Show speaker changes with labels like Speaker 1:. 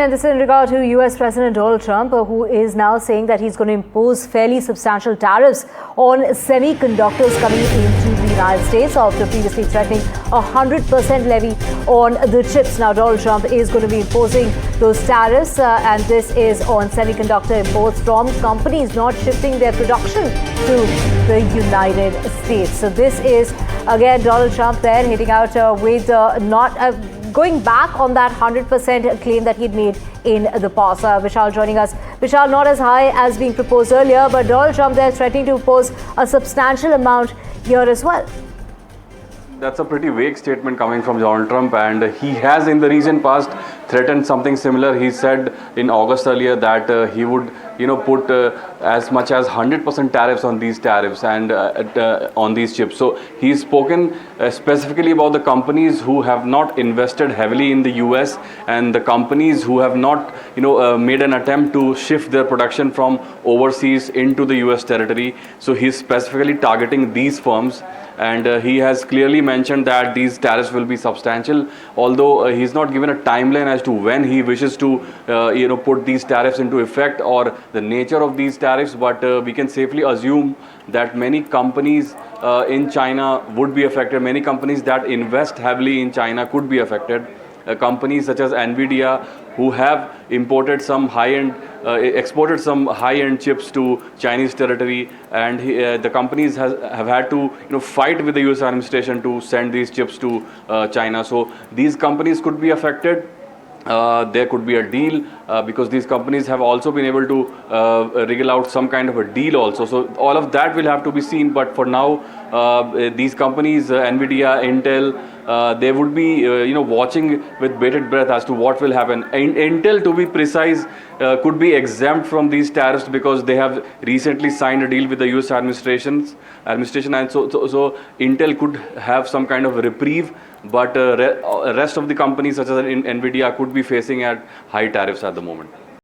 Speaker 1: And this is in regard to US President Donald Trump, who is now saying that he's going to impose fairly substantial tariffs on semiconductors coming into the United States after previously threatening a 100% levy on the chips. Now, Donald Trump is going to be imposing those tariffs, and this is on semiconductor imports from companies not shifting their production to the United States. So this is, again, Donald Trump there hitting out with going back on that 100% claim that he'd made in the past. Vishal joining us. Vishal, not as high as being proposed earlier, but Donald Trump there threatening to impose a substantial amount here as well.
Speaker 2: That's a pretty vague statement coming from Donald Trump, and he has in the recent past threatened something similar. He said in August earlier that he would put as much as 100% tariffs on these tariffs and on these chips. So he's spoken specifically about the companies who have not invested heavily in the US and the companies who have not made an attempt to shift their production from overseas into the US territory. So he's specifically targeting these firms, and he has clearly mentioned that these tariffs will be substantial, although he's not given a timeline as to when he wishes to put these tariffs into effect or the nature of these tariffs. But we can safely assume that many companies in China would be affected. Many companies that invest heavily in China could be affected. Companies such as NVIDIA, who have imported some high-end, exported some high-end chips to Chinese territory, and the companies have had to fight with the US administration to send these chips to China. So these companies could be affected. There could be a deal because these companies have also been able to wriggle out some kind of a deal also. So all of that will have to be seen. But for now, these companies, NVIDIA, Intel, they would be watching with bated breath as to what will happen. Intel, to be precise, could be exempt from these tariffs because they have recently signed a deal with the US administration, and so Intel could have some kind of a reprieve. But rest of the companies such as NVIDIA could be facing at high tariffs at the moment.